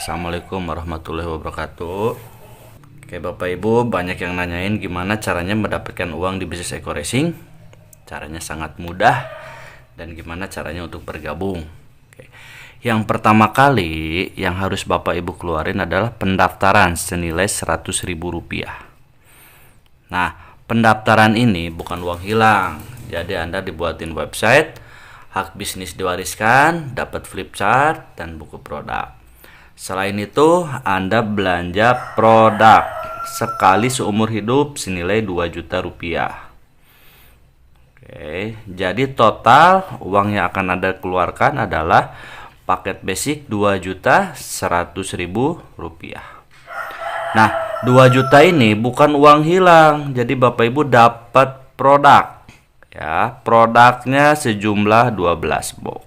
Assalamualaikum warahmatullahi wabarakatuh. Oke, Bapak Ibu, banyak yang nanyain gimana caranya mendapatkan uang di bisnis Eko Racing. Caranya sangat mudah dan gimana caranya untuk bergabung. Oke. Yang pertama kali yang harus Bapak Ibu keluarin adalah pendaftaran senilai Rp100.000. Nah, pendaftaran ini bukan uang hilang. Jadi Anda dibuatin website, hak bisnis diwariskan, dapat flip chart dan buku produk. Selain itu, Anda belanja produk sekali seumur hidup senilai Rp2 juta. Oke, jadi total uang yang akan Anda keluarkan adalah paket basic Rp2.100.000. Nah, 2 juta ini bukan uang hilang. Jadi Bapak Ibu dapat produk. Ya, produknya sejumlah 12 box.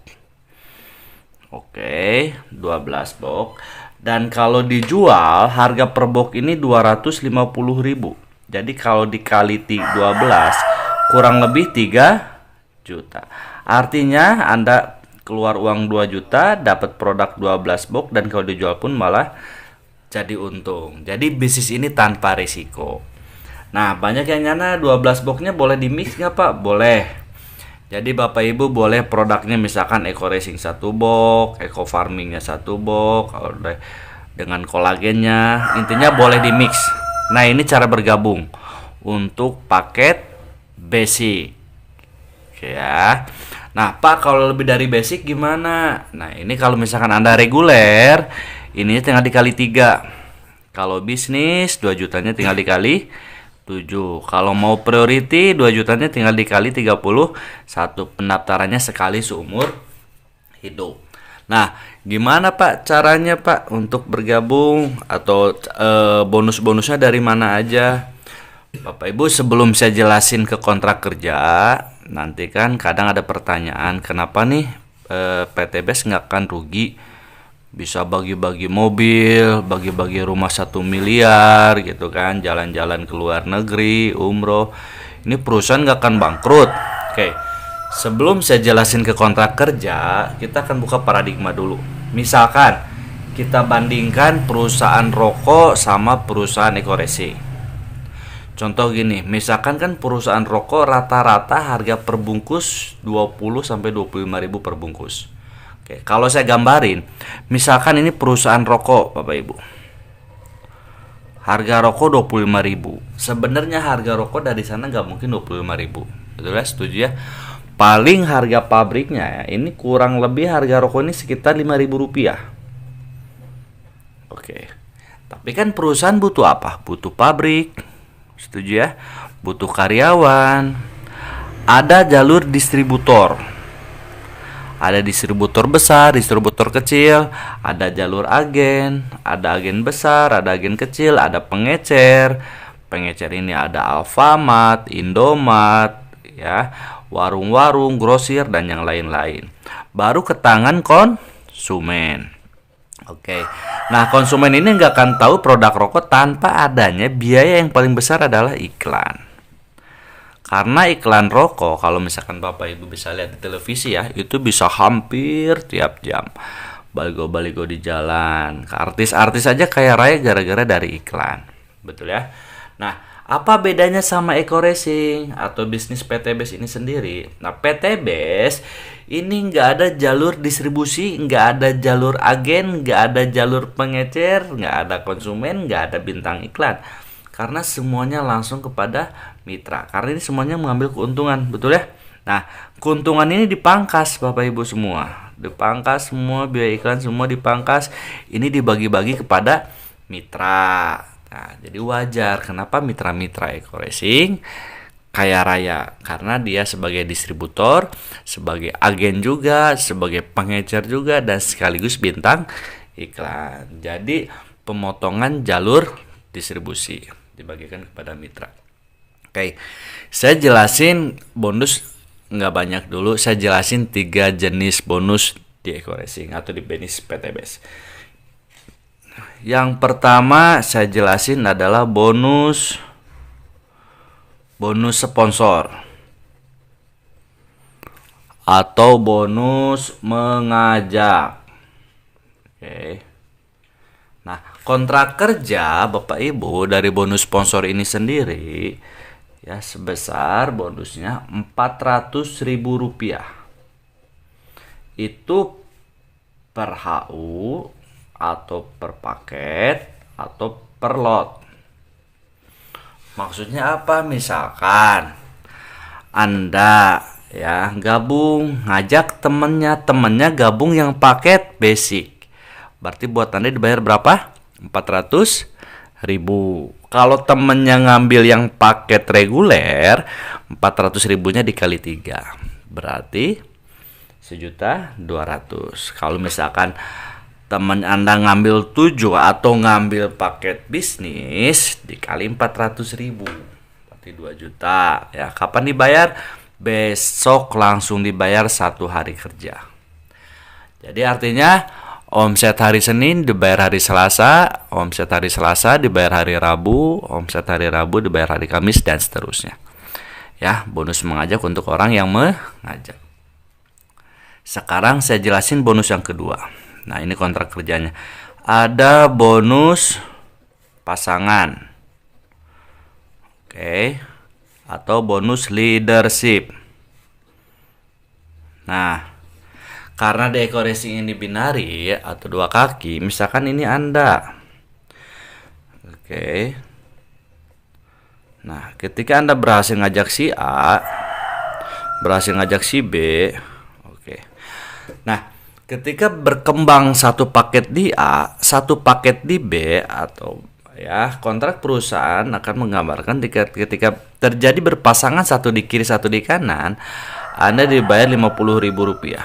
Oke, 12 box. Dan kalau dijual harga per box ini Rp250.000. Jadi kalau dikali 12 kurang lebih 3 juta. Artinya Anda keluar uang 2 juta, dapat produk 12 box, dan kalau dijual pun malah jadi untung. Jadi bisnis ini tanpa risiko. Nah, banyak yang nyana 12 boxnya boleh di mix nggak Pak? Boleh. Jadi Bapak Ibu boleh produknya misalkan Eko Racing 1 box, Eko Farmingnya 1 box, dengan kolagennya, intinya boleh di mix. Nah, ini cara bergabung untuk paket basic. Oke ya. Nah, Pak, kalau lebih dari basic gimana? Nah, ini kalau misalkan Anda reguler, ini tinggal dikali 3. Kalau bisnis 2 jutanya tinggal dikali 7. Kalau mau priority 2 jutanya tinggal dikali 31. Pendaftarannya sekali seumur hidup. Nah, gimana Pak caranya Pak untuk bergabung atau bonus-bonusnya dari mana aja? Bapak Ibu, sebelum saya jelasin ke kontrak kerja, nanti kan kadang ada pertanyaan, kenapa nih PTBS nggak akan rugi? Bisa bagi-bagi mobil, bagi-bagi rumah 1 miliar gitu kan, jalan-jalan ke luar negeri, umroh. Ini perusahaan nggak akan bangkrut. Oke, sebelum saya jelasin ke kontrak kerja, kita akan buka paradigma dulu. Misalkan kita bandingkan perusahaan rokok sama perusahaan Eko Racing. Contoh gini, misalkan kan perusahaan rokok rata-rata harga per bungkus 20-25 ribu per bungkus. Oke, kalau saya gambarin, misalkan ini perusahaan rokok, Bapak Ibu. Harga rokok 25.000. Sebenarnya harga rokok dari sana nggak mungkin 25.000. Betul ya? Setuju ya? Paling harga pabriknya ya, ini kurang lebih harga rokok ini sekitar Rp5.000. Oke. Tapi kan perusahaan butuh apa? Butuh pabrik. Setuju ya? Butuh karyawan. Ada jalur distributor. Ada distributor besar, distributor kecil, ada jalur agen, ada agen besar, ada agen kecil, ada pengecer. Pengecer ini ada Alfamart, Indomart, ya, warung-warung, grosir dan yang lain-lain. Baru ke tangan konsumen. Oke. Nah, konsumen ini nggak akan tahu produk rokok tanpa adanya biaya yang paling besar adalah iklan. Karena iklan rokok, kalau misalkan Bapak Ibu bisa lihat di televisi ya, itu bisa hampir tiap jam. Baligo-baligo di jalan, artis-artis aja kaya raya gara-gara dari iklan. Betul ya? Nah, apa bedanya sama Eko Racing atau bisnis PTBS ini sendiri? Nah, PTBS ini nggak ada jalur distribusi, nggak ada jalur agen, nggak ada jalur pengecer, nggak ada konsumen, nggak ada bintang iklan. Karena semuanya langsung kepada mitra. Karena ini semuanya mengambil keuntungan, betul ya? Nah, keuntungan ini dipangkas Bapak Ibu semua. Dipangkas semua, biaya iklan semua dipangkas. Ini dibagi-bagi kepada mitra. Nah, jadi wajar kenapa mitra-mitra Eko Racing kaya raya. Karena dia sebagai distributor, sebagai agen juga, sebagai pengecer juga, dan sekaligus bintang iklan. Jadi pemotongan jalur distribusi dibagikan kepada mitra. Oke, saya jelasin bonus nggak banyak dulu. Saya jelasin 3 jenis bonus di Eko Racing atau di bisnis PTBS. Yang pertama saya jelasin adalah bonus sponsor atau bonus mengajak. Oke. Kontrak kerja Bapak Ibu dari bonus sponsor ini sendiri ya sebesar bonusnya Rp400.000. Itu per HU atau per paket atau per lot. Maksudnya apa? Misalkan Anda ya gabung, ngajak temennya gabung yang paket basic. Berarti buat Anda dibayar berapa? 400.000. Kalau temennya ngambil yang paket reguler, 400.000-nya dikali 3. Berarti 1.200.000. Kalau misalkan teman Anda ngambil 7 atau ngambil paket bisnis dikali 400.000, berarti 2 juta. Ya, kapan dibayar? Besok langsung dibayar 1 hari kerja. Jadi artinya omset hari Senin dibayar hari Selasa, omset hari Selasa dibayar hari Rabu, omset hari Rabu dibayar hari Kamis, dan seterusnya. Ya, bonus mengajak untuk orang yang mengajak. Sekarang saya jelasin bonus yang kedua. Nah, ini kontrak kerjanya. Ada bonus pasangan. Oke. Atau bonus leadership. Nah, karena dekorasi ini binari atau 2 kaki, misalkan ini Anda. Oke. Nah, ketika Anda berhasil ngajak si A, berhasil ngajak si B, oke. Nah, ketika berkembang satu paket di A, satu paket di B, atau ya kontrak perusahaan akan menggambarkan ketika terjadi berpasangan satu di kiri satu di kanan, Anda dibayar Rp50.000.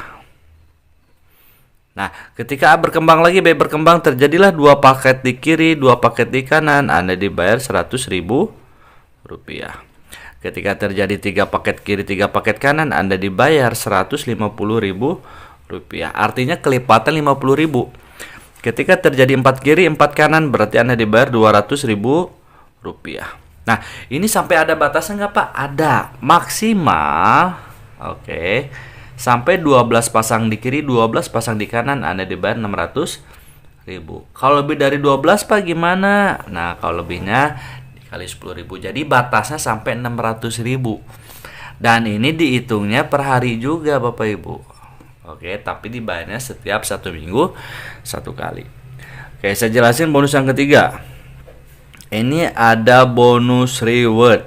Nah, ketika A berkembang lagi, B berkembang, terjadilah 2 paket di kiri, 2 paket di kanan, Anda dibayar Rp100.000. Ketika terjadi 3 paket kiri, 3 paket kanan, Anda dibayar Rp150.000. Artinya kelipatan Rp50.000. Ketika terjadi 4 kiri, 4 kanan, berarti Anda dibayar Rp200.000. Nah, ini sampai ada batasan nggak Pak? Ada. Maksimal, oke, sampai 12 pasang di kiri, 12 pasang di kanan, Anda dibayar Rp600.000. Kalau lebih dari 12 Pak gimana? Nah, kalau lebihnya dikali 10.000. Jadi batasnya sampai Rp600.000. Dan ini dihitungnya per hari juga Bapak Ibu. Oke, tapi dibayarnya setiap 1 minggu 1 kali. Oke, saya jelasin bonus yang ketiga. Ini ada bonus reward.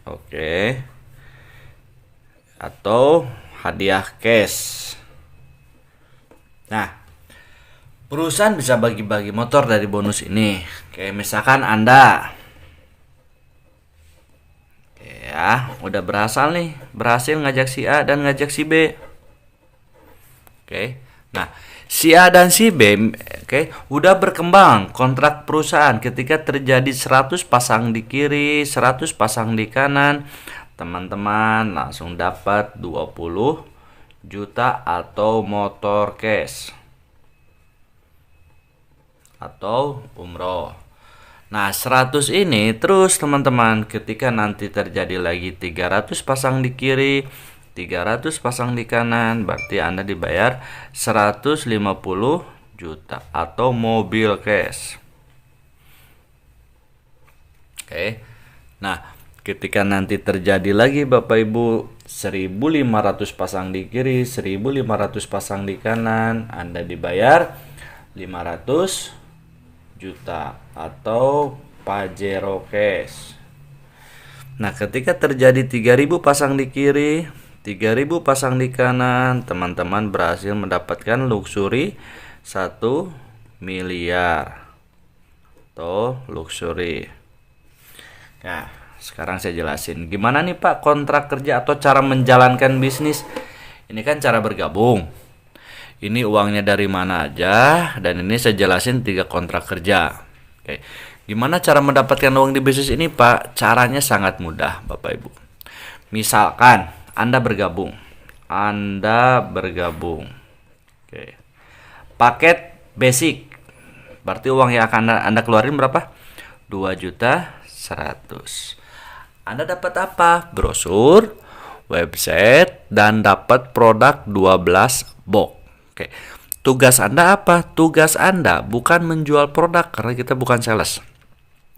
Oke. Atau hadiah cash. Nah, perusahaan bisa bagi-bagi motor dari bonus ini. Kayak misalkan Anda, ya, udah berhasil ngajak si A dan ngajak si B. Oke. Nah, si A dan si B, udah berkembang kontrak perusahaan ketika terjadi 100 pasang di kiri, 100 pasang di kanan. Teman-teman langsung dapat 20 juta atau motor cash atau umroh. Nah, 100 ini terus teman-teman, ketika nanti terjadi lagi 300 pasang di kiri, 300 pasang di kanan, berarti Anda dibayar 150 juta atau mobil cash. Oke. Nah, ketika nanti terjadi lagi Bapak Ibu 1.500 pasang di kiri, 1.500 pasang di kanan, Anda dibayar 500 juta atau Pajero cash. Nah, ketika terjadi 3.000 pasang di kiri, 3.000 pasang di kanan, teman-teman berhasil mendapatkan luxury 1 miliar atau luxury. Nah, sekarang saya jelasin gimana nih Pak kontrak kerja atau cara menjalankan bisnis. Ini kan cara bergabung. Ini uangnya dari mana aja, dan ini saya jelasin 3 kontrak kerja. Oke. Gimana cara mendapatkan uang di bisnis ini Pak? Caranya sangat mudah Bapak Ibu. Misalkan Anda bergabung. Oke. Paket basic. Berarti uang yang akan Anda keluarin berapa? 2.100.000. Anda dapat apa? Brosur, website, dan dapat produk 12 box. Oke. Tugas Anda apa? Tugas Anda bukan menjual produk karena kita bukan sales.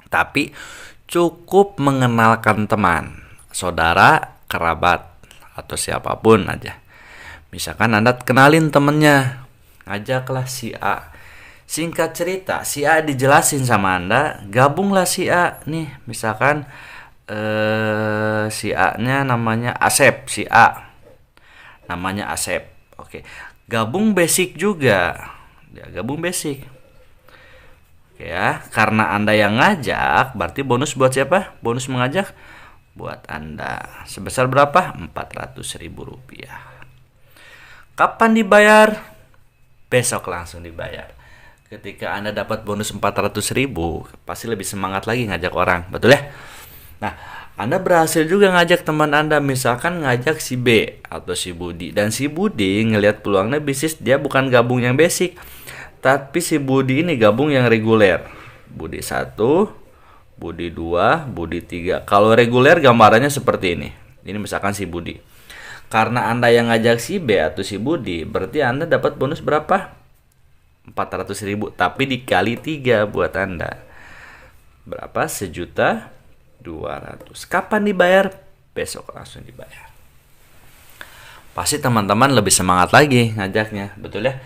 Tapi cukup mengenalkan teman, saudara, kerabat, atau siapapun aja. Misalkan Anda kenalin temennya, ajaklah si A. Singkat cerita, si A dijelasin sama Anda, gabunglah si A nih. Misalkan si A-nya namanya Asep, si A namanya Asep. Oke. Gabung basic juga. Ya, gabung basic. Oke ya, karena Anda yang ngajak, berarti bonus buat siapa? Bonus mengajak buat Anda. Sebesar berapa? Rp400.000. Kapan dibayar? Besok langsung dibayar. Ketika Anda dapat bonus 400.000, pasti lebih semangat lagi ngajak orang, betul ya? Nah, Anda berhasil juga ngajak teman Anda, misalkan ngajak si B atau si Budi. Dan si Budi ngelihat peluangnya bisnis, dia bukan gabung yang basic, tapi si Budi ini gabung yang reguler. Budi 1, Budi 2, Budi 3. Kalau reguler gambarannya seperti ini. Ini misalkan si Budi. Karena Anda yang ngajak si B atau si Budi, berarti Anda dapat bonus berapa? 400.000, tapi dikali 3 buat Anda. Berapa? 1.200.000. Kapan dibayar? Besok langsung dibayar. Pasti teman-teman lebih semangat lagi ngajaknya, betul ya?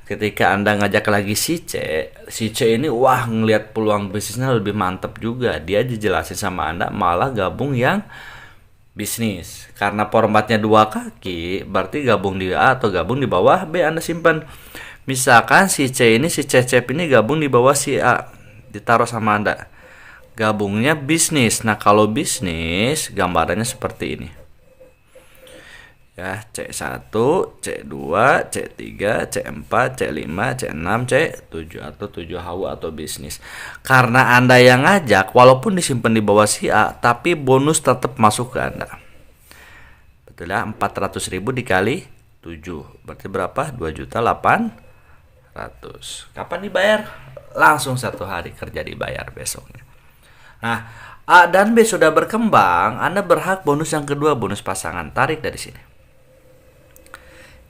Ketika Anda ngajak lagi si C ini wah ngelihat peluang bisnisnya lebih mantap juga. Dia dijelasin sama Anda malah gabung yang bisnis. Karena formatnya 2 kaki, berarti gabung di A atau gabung di bawah B Anda simpan. Misalkan si C ini, si Cecep ini gabung di bawah si A, ditaruh sama Anda. Gabungnya bisnis. Nah, kalau bisnis gambarannya seperti ini. Ya, C1, C2, C3, C4, C5, C6, C7 atau 7 hawa atau bisnis. Karena Anda yang ngajak, walaupun disimpan di bawah si A, tapi bonus tetap masuk ke Anda. Betul ya, 400.000 dikali 7. Berarti berapa? 2.800.000. Kapan dibayar? Langsung 1 hari kerja dibayar besoknya. Nah, A dan B sudah berkembang, Anda berhak bonus yang kedua, bonus pasangan. Tarik dari sini.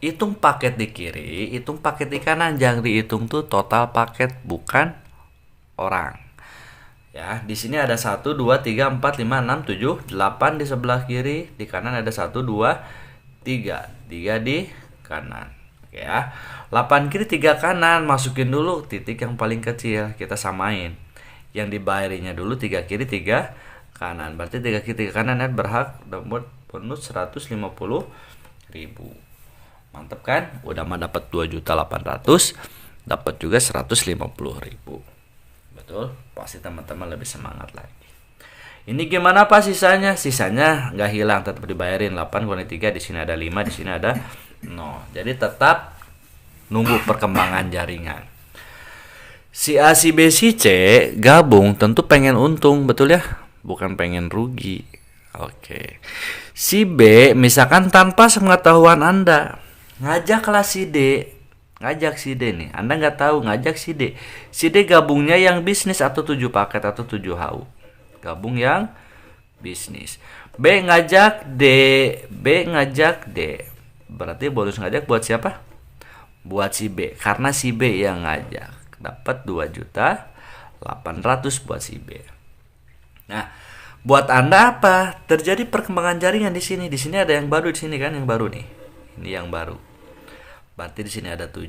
Hitung paket di kiri, hitung paket di kanan. Jangan dihitung tuh total paket, bukan orang. Ya, di sini ada 1, 2, 3, 4, 5, 6, 7, 8 di sebelah kiri. Di kanan ada 1, 2, 3. 3 di kanan. Oke ya. 8 kiri, 3 kanan. Masukin dulu titik yang paling kecil. Kita samain. Yang dibayarinya dulu 3 kiri, 3 kanan. Berarti 3 kiri, 3 kanan ya, berhak dapat bonus 150.000. Mantap kan? Udah mah dapat 2.800.000, dapat juga 150.000. Betul? Pasti teman-teman lebih semangat lagi. Ini gimana Pak sisanya? Sisanya nggak hilang, tetap dibayarin. 8 kurangi 3, di sini ada 5, di sini ada 0. Jadi tetap nunggu perkembangan jaringan. Si A, si B, si C gabung tentu pengen untung, betul ya? Bukan pengen rugi. Oke. Si B misalkan tanpa sepengetahuan Anda, ngajaklah si D. Ngajak si D nih. Anda nggak tahu, ngajak si D. Si D gabungnya yang bisnis atau 7 paket atau 7 HU. Gabung yang bisnis. B ngajak D. B ngajak D. Berarti bonus ngajak buat siapa? Buat si B. Karena si B yang ngajak. Dapat 2.800.000 buat si B. Nah, buat Anda apa? Terjadi perkembangan jaringan di sini. Di sini ada yang baru, di sini kan yang baru nih. Ini yang baru. Berarti di sini ada 7,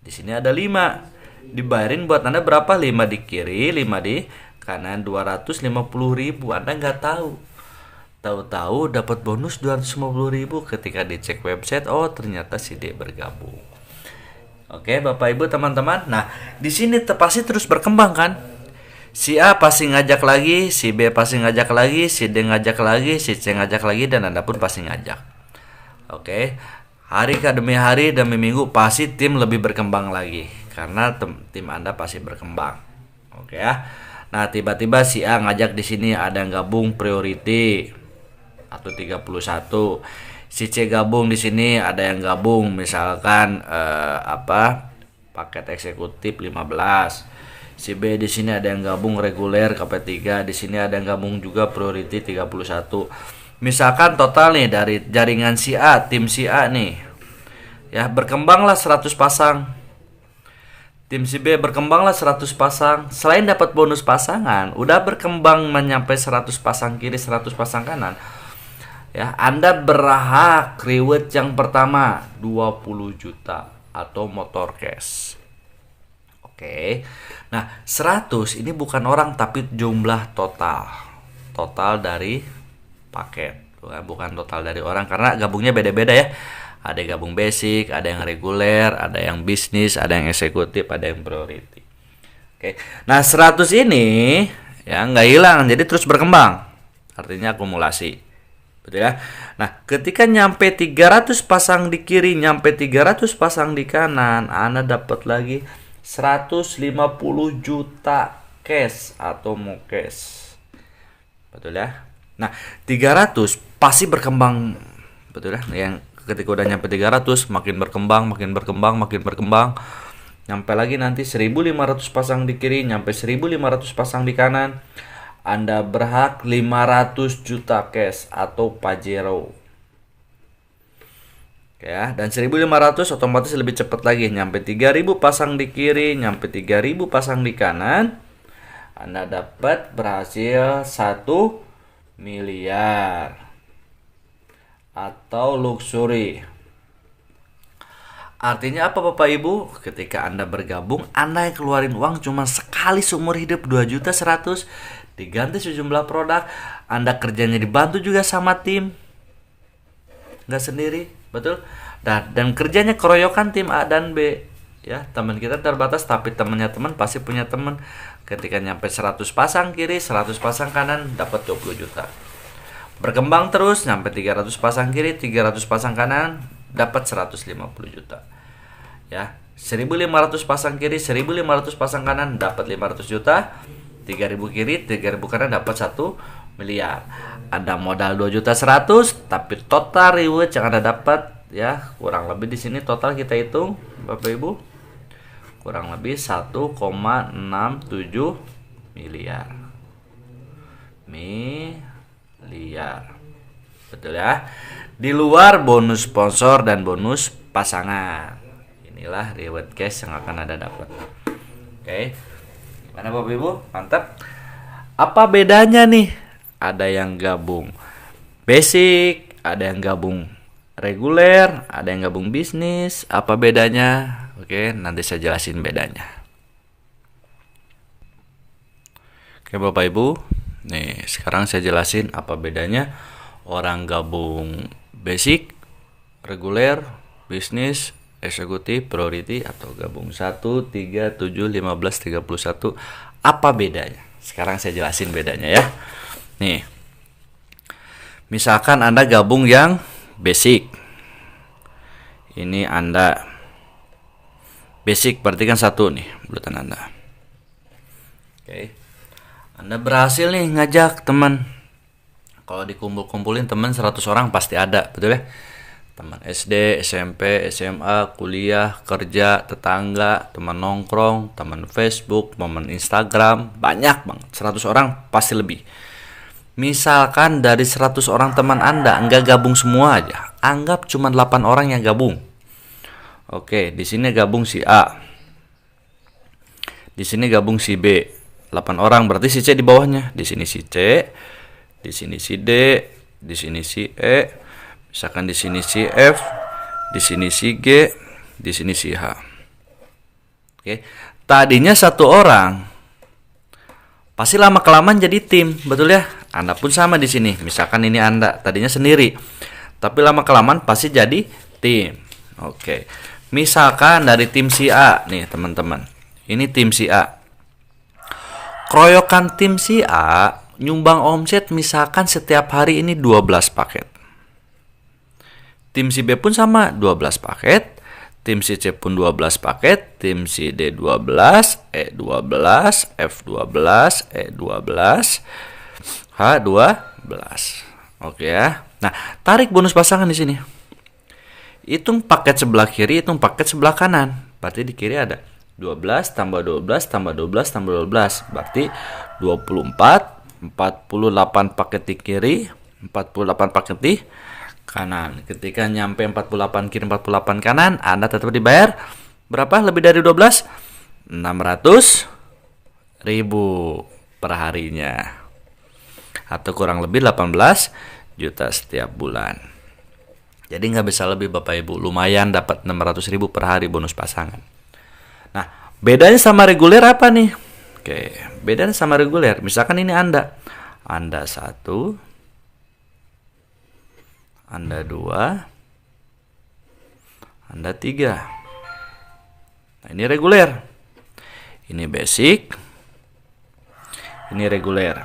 di sini ada 5. Dibayarin buat Anda berapa? 5 di kiri, 5 di kanan, 250.000. Anda nggak tahu. Tahu-tahu dapat bonus 250.000 ketika dicek website. Oh, ternyata si D bergabung. Oke, Bapak Ibu teman-teman. Nah, di sini pasti terus berkembang kan? Si A pasti ngajak lagi, si B pasti ngajak lagi, si D ngajak lagi, si C ngajak lagi, dan Anda pun pasti ngajak. Oke. Hari demi hari demi minggu pasti tim lebih berkembang lagi karena tim Anda pasti berkembang. Oke ya. Nah, tiba-tiba si A ngajak di sini ada yang gabung priority atau 31. Si C gabung di sini ada yang gabung misalkan paket eksekutif 15. Si B di sini ada yang gabung reguler KP3, di sini ada yang gabung juga priority 31. Misalkan total nih dari jaringan si A, tim si A nih. Ya, berkembanglah 100 pasang. Tim si B berkembanglah 100 pasang. Selain dapat bonus pasangan, udah berkembang menyampai 100 pasang kiri, 100 pasang kanan. Ya, Anda berhak reward yang pertama 20 juta atau motor cash. Oke. Nah, 100 ini bukan orang tapi jumlah total. Total dari paket. Bukan total dari orang karena gabungnya beda-beda ya. Ada yang gabung basic, ada yang reguler, ada yang bisnis, ada yang eksekutif, ada yang priority. Oke. Nah, 100 ini ya nggak hilang, jadi terus berkembang. Artinya akumulasi. Betul ya? Nah, ketika nyampe 300 pasang di kiri, nyampe 300 pasang di kanan, Anda dapat lagi 150 juta cash atau mau cash. Betul ya? Nah, 300 pasti berkembang. Betul ya? Yang ketika udah nyampe 300 makin berkembang, makin berkembang, makin berkembang. Nyampe lagi nanti 1500 pasang di kiri, nyampe 1500 pasang di kanan. Anda berhak 500 juta cash atau Pajero. Ya, dan 1500 otomatis lebih cepat lagi, nyampe 3000 pasang di kiri, nyampe 3000 pasang di kanan. Anda dapat berhasil 1 miliar atau luxury. Artinya apa Bapak Ibu? Ketika Anda bergabung, Anda yang keluarin uang cuma sekali seumur hidup 2.100.000, diganti sejumlah produk. Anda kerjanya dibantu juga sama tim, nggak sendiri, betul? Dan kerjanya keroyokan tim A dan B. Ya, teman kita terbatas tapi temannya teman pasti punya teman. Ketika nyampe 100 pasang kiri, 100 pasang kanan, dapat 20 juta. Berkembang terus sampai 300 pasang kiri, 300 pasang kanan, dapat 150 juta. Ya, 1500 pasang kiri, 1500 pasang kanan, dapat 500 juta. 3000 kiri, 3000 kanan, dapat 1 miliar. Ada modal 2.100.000, tapi total reward yang Anda dapat ya kurang lebih di sini total kita hitung Bapak Ibu kurang lebih 1,67 miliar. Betul ya. Di luar bonus sponsor dan bonus pasangan. Inilah reward cash yang akan Anda dapat. Oke. Gimana Bapak Ibu? Mantap. Apa bedanya nih? Ada yang gabung basic, ada yang gabung reguler, ada yang gabung bisnis. Apa bedanya? Oke, nanti saya jelasin bedanya. Oke Bapak Ibu, nih sekarang saya jelasin apa bedanya orang gabung basic, reguler, bisnis, eksekutif, priority atau gabung 1, 3, 7, 15, 31. Apa bedanya? Sekarang saya jelasin bedanya ya. Nih, misalkan Anda gabung yang basic. Ini Anda basic berarti kan 1 nih bulutan Anda. Oke. Anda berhasil nih ngajak teman. Kalau dikumpul-kumpulin teman 100 orang pasti ada, betul ya? Teman SD, SMP, SMA, kuliah, kerja, tetangga, teman nongkrong, teman Facebook, teman Instagram, banyak banget. 100 orang pasti lebih. Misalkan dari 100 orang teman Anda enggak gabung semua aja. Anggap cuma 8 orang yang gabung. Oke, di sini gabung si A. Di sini gabung si B. 8 orang berarti si C di bawahnya. Di sini si C, di sini si D, di sini si E, misalkan di sini si F, di sini si G, di sini si H. Oke. Tadinya 1 orang. Pasti lama kelamaan jadi tim, betul ya? Anda pun sama di sini. Misalkan ini Anda tadinya sendiri, tapi lama kelamaan pasti jadi tim. Oke. Misalkan dari tim si A nih, teman-teman. Ini tim si A. Keroyokan tim si A nyumbang omset misalkan setiap hari ini 12 paket. Tim si B pun sama, 12 paket. Tim si C pun 12 paket, tim si D 12, E 12, F 12, E 12, H 12. Oke ya. Nah, tarik bonus pasangan di sini. Hitung paket sebelah kiri, hitung paket sebelah kanan. Berarti di kiri ada 12 tambah 12 tambah 12 tambah 12. Berarti 24, 48 paket di kiri, 48 paket di kanan. Ketika nyampe 48 kiri 48 kanan, Anda tetap dibayar berapa? Lebih dari 12? 600.000 per harinya. Atau kurang lebih 18 juta setiap bulan. Jadi nggak bisa lebih Bapak Ibu. Lumayan dapat 600.000 per hari bonus pasangan. Nah, bedanya sama reguler apa nih? Oke, bedanya sama reguler. Misalkan ini Anda 1, Anda 2, Anda 3. Nah, ini reguler. Ini basic. Ini reguler.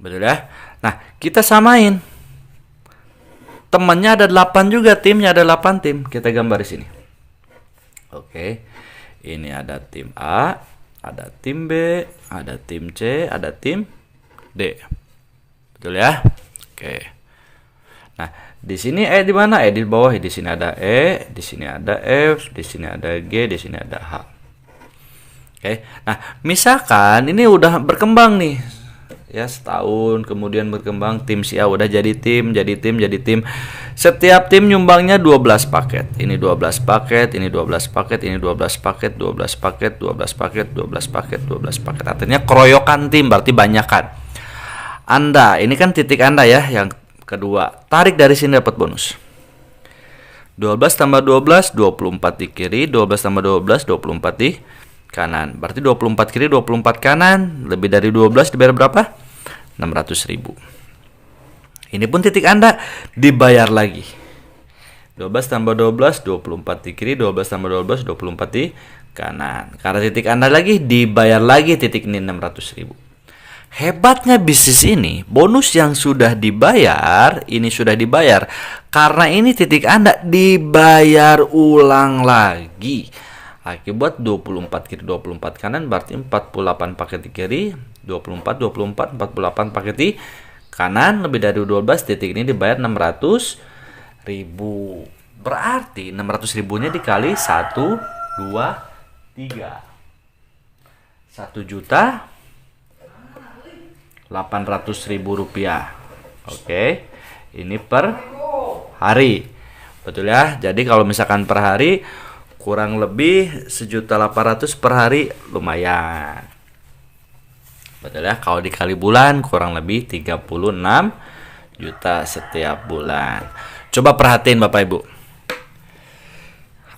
Betul ya? Nah, kita samain. Temannya ada 8 juga, timnya ada 8 tim. Kita gambar di sini. Oke. Ini ada tim A, ada tim B, ada tim C, ada tim D. Betul ya? Oke. Nah, di sini di mana? Di bawah. Di sini ada di sini ada F, di sini ada G, di sini ada H. Oke. Nah, misalkan ini udah berkembang nih. Ya, setahun kemudian berkembang, tim si A udah jadi tim. Setiap tim nyumbangnya 12 paket. Ini 12 paket, ini 12 paket, ini 12 paket, 12 paket, 12 paket, 12 paket, 12 paket. Artinya keroyokan tim, berarti banyakan. Anda, ini kan titik Anda ya, yang kedua. Tarik dari sini dapat bonus. 12 tambah 12, 24 di kiri, 12 tambah 12, 24 di kanan. Berarti 24 kiri, 24 kanan, lebih dari 12 dibayar berapa? 600.000. Ini pun titik Anda dibayar lagi. 12 tambah 12, 24 di kiri, 12 tambah 12, 24 di kanan. Karena titik Anda lagi dibayar lagi titik ini 600.000. Hebatnya bisnis ini, bonus yang sudah dibayar, ini sudah dibayar. Karena ini titik Anda dibayar ulang lagi. Akibat 24 kiri 24 kanan berarti 48 paket di kiri, 24 48 48 paket di kanan, lebih dari 12 titik ini dibayar 600.000. Berarti 600.000-nya dikali 1 2 3. 1.800.000 rupiah. Oke. Ini per hari. Betul ya? Jadi kalau misalkan per hari kurang lebih 1.800.000 per hari, lumayan. Betul ya? Kalau dikali bulan kurang lebih 36 juta setiap bulan. Coba perhatiin Bapak Ibu.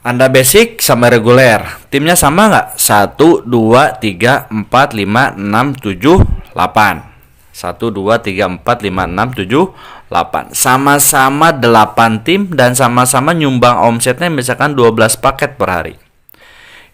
Anda basic sama reguler, timnya sama nggak? 1, 2, 3, 4, 5, 6, 7, 8. 1, 2, 3, 4, 5, 6, 7, 8. Sama-sama 8 tim dan sama-sama nyumbang omsetnya misalkan 12 paket per hari.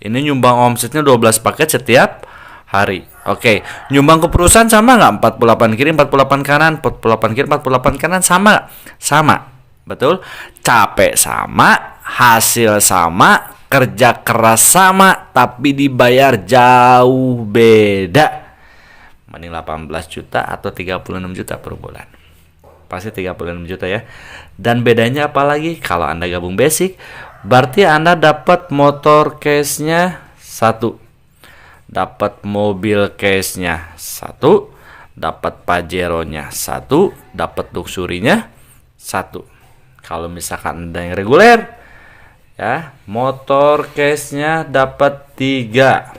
Ini nyumbang omsetnya 12 paket setiap hari. Oke, nyumbang ke perusahaan sama nggak? 48 kiri, 48 kanan, 48 kiri, 48 kanan, sama nggak? Sama. Betul? Capek sama, hasil sama, kerja keras sama, tapi dibayar jauh beda. Mending 18 juta atau 36 juta per bulan. Pasti 36 juta ya. Dan bedanya apa lagi? Kalau Anda gabung basic, berarti Anda dapat motor case-nya 1. Dapat mobil case-nya 1. Dapat Pajero-nya 1. Dapat Luxury-nya 1. Kalau misalkan Anda yang reguler, ya, motor case-nya dapat 3.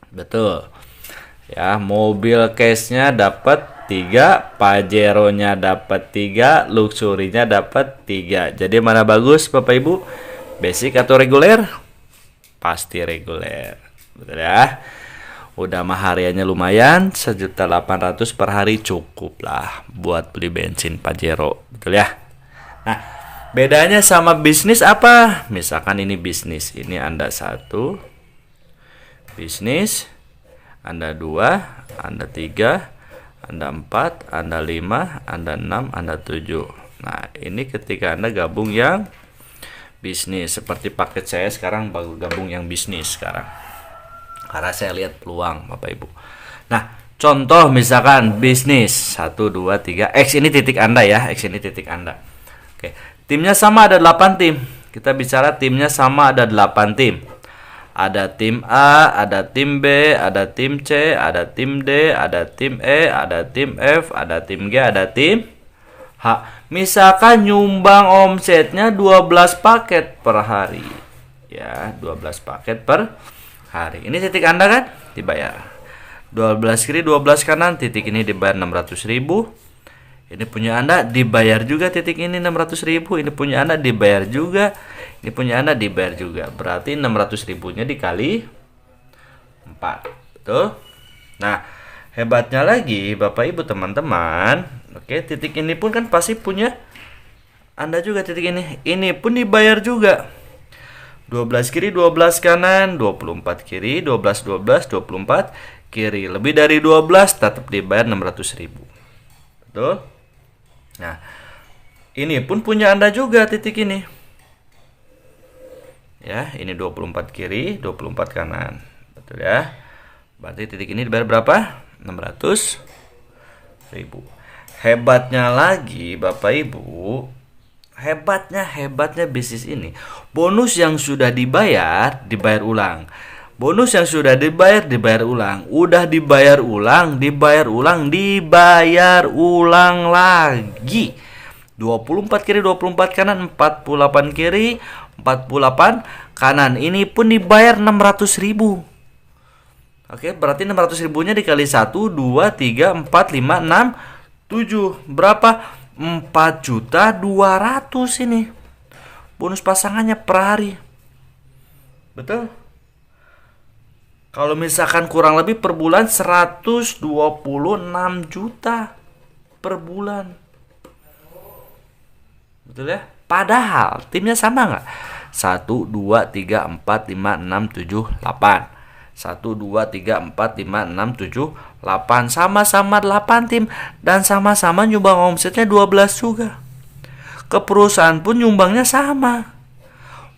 Betul. Ya, mobil case-nya dapat 3, Pajero-nya dapat 3, Luxury-nya dapat 3. Jadi mana bagus Bapak Ibu? Basic atau reguler? Pasti reguler. Betul ya? Udah mah hariannya lumayan, 1.800.000 per hari cukup lah buat beli bensin Pajero. Betul ya? Nah, bedanya sama bisnis apa? Misalkan ini bisnis, ini Anda 1 bisnis, Anda 2, Anda 3, Anda 4, Anda 5, Anda 6, Anda 7. Nah, ini ketika Anda gabung yang bisnis. Seperti paket saya sekarang baru gabung yang bisnis sekarang. Karena saya lihat peluang Bapak Ibu. Nah, contoh misalkan bisnis 1, 2, 3. X ini titik Anda ya, X ini titik Anda. Oke, timnya sama ada 8 tim. Kita bicara timnya sama ada 8 tim. Ada tim A, ada tim B, ada tim C, ada tim D, ada tim E, ada tim F, ada tim G, ada tim Misalkan nyumbang omsetnya 12 paket per hari. Ya, 12 paket per hari. Ini titik Anda kan? Dibayar. 12 kiri, 12 kanan, titik ini dibayar 600.000. Ini punya Anda dibayar juga, titik ini 600.000. Ini punya Anda dibayar juga. Ini punya Anda dibayar juga. Berarti 600.000-nya dikali 4. Betul? Nah, hebatnya lagi Bapak Ibu teman-teman, oke, titik ini pun kan pasti punya Anda juga, titik ini. Ini pun dibayar juga. 12 kiri, 12 kanan, 24 kiri, 12 12 24 kiri. Lebih dari 12 tetap dibayar 600.000. Betul? Nah, ini pun punya Anda juga, titik ini. Ya, ini 24 kiri, 24 kanan. Betul ya? Berarti titik ini dibayar berapa? 600.000. Hebatnya lagi Bapak Ibu, hebatnya bisnis ini, bonus yang sudah dibayar ulang. Bonus yang sudah dibayar ulang. Udah dibayar ulang lagi. 24 kiri, 24 kanan, 48 kiri, 48 kanan. Ini pun dibayar 600.000. Oke, berarti 600.000-nya dikali 1, 2, 3, 4, 5, 6, 7. Berapa? 4.200.000 ini. Bonus pasangannya per hari. Betul? Kalau misalkan kurang lebih per bulan 126 juta per bulan. Betul ya? Padahal timnya sama nggak? 1, 2, 3, 4, 5, 6, 7, 8. 1, 2, 3, 4, 5, 6, 7, 8. Sama-sama 8 tim. Dan sama-sama nyumbang omsetnya 12 juga. Ke perusahaan pun nyumbangnya sama.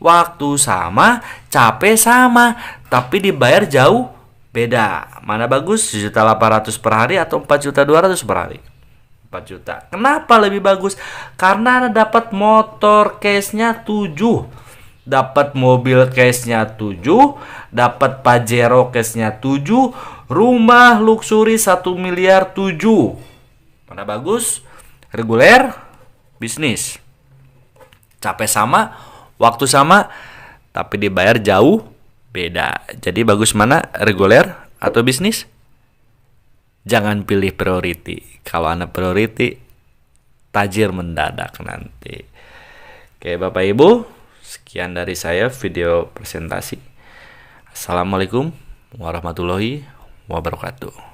Waktu sama, capek sama. Tapi dibayar jauh beda. Mana bagus? 1.800.000 per hari atau 4.200.000 per hari? 4 juta. Kenapa lebih bagus? Karena Anda dapat motor case-nya 7. Dapat mobil case-nya 7, dapat Pajero case-nya 7, rumah luxury 1 miliar 7. Mana bagus? Reguler, bisnis. Capek sama, waktu sama, tapi dibayar jauh beda. Jadi bagus mana? Reguler atau bisnis? Jangan pilih priority. Kalau Anda priority, tajir mendadak nanti. Oke, Bapak Ibu, sekian dari saya video presentasi. Assalamualaikum warahmatullahi wabarakatuh.